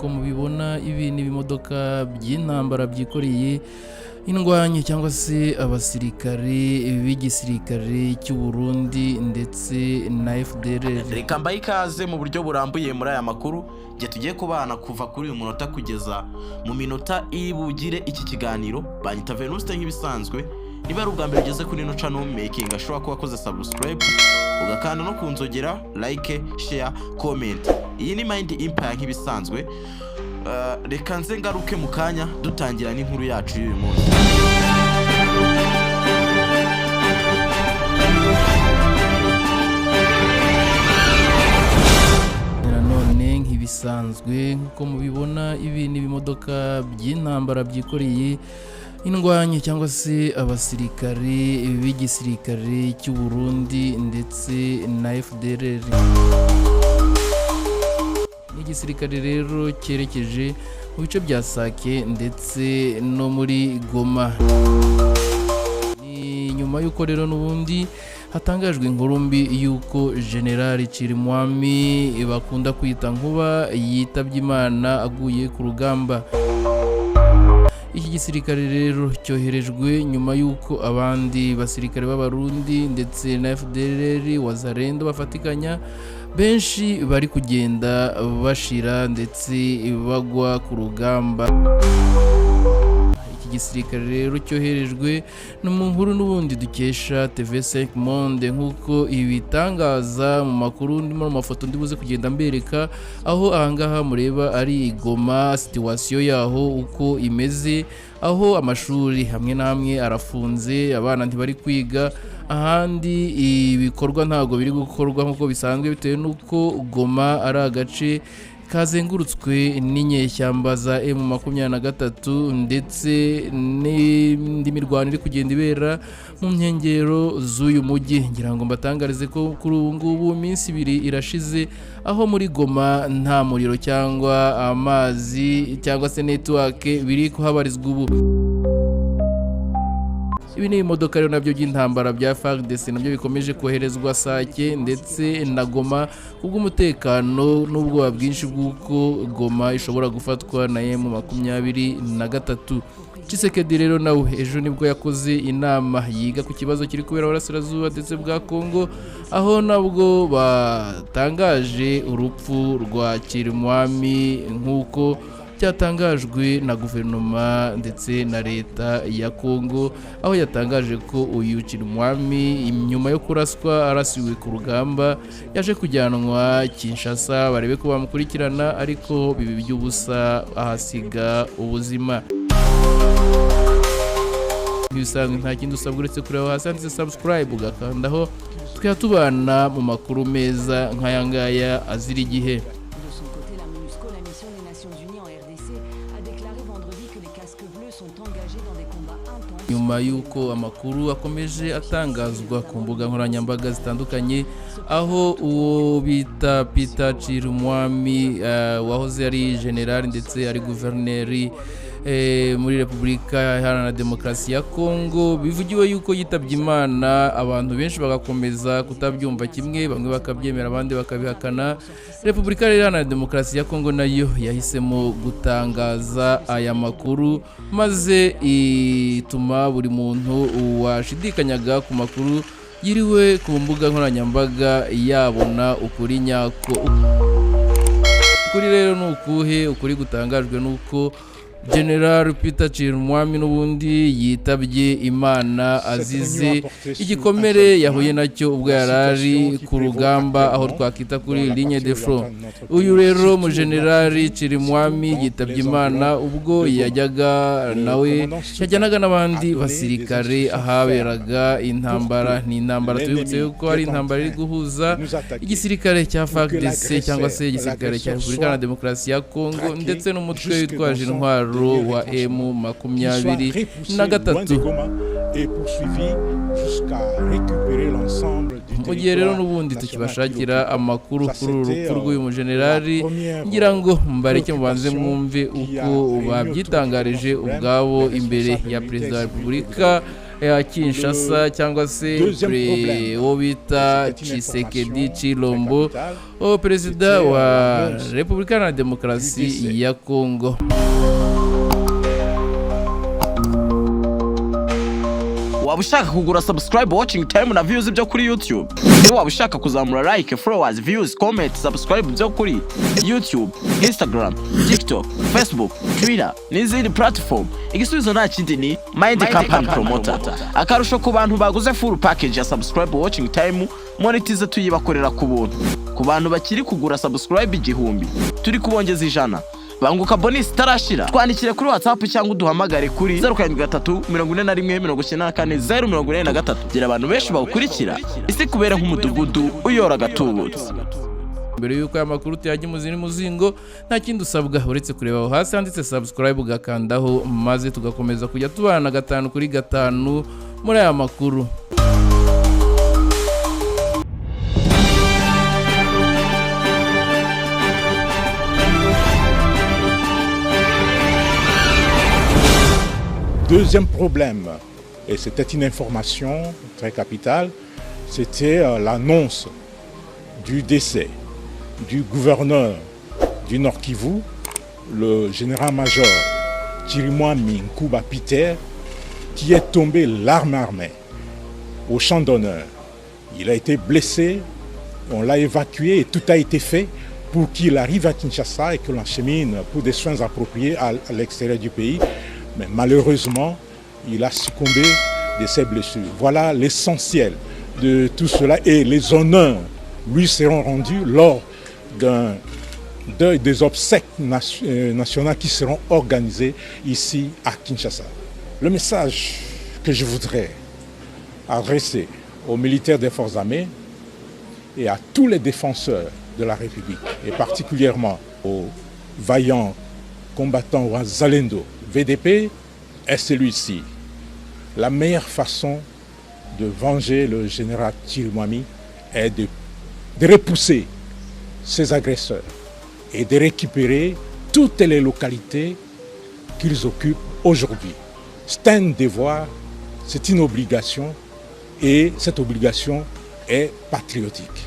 nk'uko mubibona ibi ni ibimodoka by'intambara byikoreye indwanyi cyangwa se abasirikare b'igisirikare cy'u Burundi ndetse na FDLR. Reka mbaye ikaze mu buryo burambuye muri aya makuru gihe tugiye kubana kuva kuri uyu munota kugeza mu minota ibugire iki kiganiro. Banyita Venuste nk'ibisanzwe. Niba ari ubwa mbere ugeze kuri ino channel making ashobora kuba akoze subscribe ugakanda no kunzogera like share comment. Iyi ni Mind Empire nk'ibisanzwe. Reka nze ngaruke mu kanya dutangira n'inkuru yacu y'uyu munsi. Nanone nk'ibisanzwe nk'uko mubibona ibi ni ibimodoka by'intambara byikoreye indwanyi cyangwa se abasirikare b'igisirikare cy'u Burundi ndetse na FDLR. Igisirikare rero cyerekeje mu bice bya Sake ndetse no muri Goma. Ni nyuma y'uko rero n'ubundi hatangajwe inkuru mbi y'uko General Chirimwami bakunda kwita Nkuba yitabye Imana aguye ku rugamba. Iki gisirikare rero cyoherejwe nyuma y'uko abandi basirikare b'Abarundi ndetse na FDLR Wazalendo bafatikanya benshi bari kugenda bashira ndetse bagwa ku rugamba. Iki gisirikare rero cyoherejwe no mu nkuru n'ubundi dukesha TV5 Monde nk'uko ibitangaza mu makuru ndimo mu mafoto ndibuze kugenda mbereka aho ahangaha mureba ari Goma, situation yaho uko imeze, aho amashuri hamwe na hamwe arafunze, abana ntibari kwiga, ahandi ibikorwa ntago biri gukorwa nk'uko bisanzwe bitewe n'uko Goma ari agace kazengurutswe n'inyeshyamba za M23 ndetse n'indi mirwano iri kugenda ibera mu nkengero z'uyu mujyi. Ngira ngo mbatangarize ko kuri ubu ngubu iminsi 2 irashize aho muri Goma nta muriro cyangwa amazi cyangwa se network biri kuhabarizwa ubu. Ibi ni imodoka rero nabyo by'intambara bya FARDC nabyo bikomeje koherezwa Sake ndetse na Goma kubw'umutekano n'ubwoba bwinshi bw'uko Goma ishobora gufatwa na M23. Tshisekedi rero nawe ejo nibwo yakoze inama yiga ku kibazo kiri kubera Burasirazuba ndetse bwa Kongo, aho nabwo batangaje urupfu rwa Chirimwami nk'uko cyatangajwe na guverinoma ndetse na leta ya Kongo, aho yatangaje ko uyu Chirimwami nyuma yo kuraswa arasiwe ku rugamba yaje kujyanwa Kinshasa barebe ko bamukurikirana, ariko bibi by'ubusa ahasiga ubuzima. Bisanzwe nta kindi usabwa uretse kureba hasi handitse subscribe ugakandaho tukatubana mu makuru meza nk'aya ngaya azira igihe. Nyuma y'uko amakuru akomeje atangazwa ku mbuga nkoranyambaga zitandukanye, aho uwo bita Peter Chirimwami wahoze ari general ndetse ari guverineri muri Repubulika Iharanira Demokarasi ya Kongo bivugiwe yuko yitabye Imana, abantu benshi bagakomeza kutabyumva kimwe, bamwe bakabyemera abandi bakabihakana. Repubulika Iharanira Demokarasi ya Kongo nayo yahisemo gutangaza aya makuru, maze ituma buri muntu washidikanyaga ku makuru yiriwe ku mbuga nkoranyambaga yabona ukuri nyako. Ukuri rero ni ukuhe? Ukuri gutangajwe nuko General Peter Chirimwami n'ubundi yitabye Imana azize igikomere yahuye nacyo ubwo yarari ku rugamba, aho twakita kuri ligne de front. Uyu rero mu General Chirimwami yitabye Imana ubwo yajyanaga n'abandi basirikare ahaberaga intambara. Ni intambara tubibutse yuko ari intambara iri guhuza igisirikare cya FARDC cyangwa se igisirikare cya Repubulika Iharanira Demokarasi ya Kongo ndetse n'umutwe witwaje intwaro wa M23. Mu gihe rero n'ubundi tukibashakira amakuru kuri urupfu rw'uyu mujenerali, ngira ngo mbareke mubanze mwumve uko babyitangarije ubwabo imbere ya Perezida wa Repubulika ya Kinshasa cyangwa se uwo bita Tshisekedi Tshilombo, perezida wa Repubulika Iharanira Demokarasi ya Kongo. Waba ushaka kugura subscribe, watching time na views byo kuri YouTube? Waba ushaka kuzamura like, followers, views, comment, subscribe byo kuri YouTube, Instagram, TikTok, Facebook, Twitter n'izindi platform? Igisubizo nta kindi ni Mind Company Promoter. Akarusho ku bantu baguze full package ya subscribe, watching time, monetize tuyibakorera ku buntu. Ku bantu bakiri kugura subscribe 1000 turi kubongeza 100. Banguka bonus tarashira. Twandikire kuri WhatsApp cyangwa uduhamagare kuri 0734944043. Gira abantu benshi bawukurikira, isi kubera nk'umudugudu uyora gatubutse. Mbere yuko aya makuru tuyajye muzini muzingo, nta kindi usabwa uretse kureba aho hasi handitse subscribe ugakandaho, maze tugakomeza kujya tubana 5 kuri 5 muri aya makuru. Deuxième problème, et c'était une information très capitale, c'était l'annonce du décès du gouverneur du Nord Kivu, le général-major Chirimwami Nkuba Peter, qui est tombé l'arme armée au champ d'honneur. Il a été blessé, on l'a évacué et tout a été fait pour qu'il arrive à Kinshasa et que l'on l'enchemine pour des soins appropriés à l'extérieur du pays. Mais malheureusement, il a succombé de ses blessures. Voilà l'essentiel de tout cela et les honneurs lui seront rendus lors des obsèques nationales qui seront organisées ici à Kinshasa. Le message que je voudrais adresser aux militaires des forces armées et à tous les défenseurs de la République, et particulièrement aux vaillants combattants Wazalendo VDP, est celui-ci. La meilleure façon de venger le général Chirimwami est de repousser ses agresseurs et de récupérer toutes les localités qu'ils occupent aujourd'hui. C'est un devoir, c'est une obligation et cette obligation est patriotique.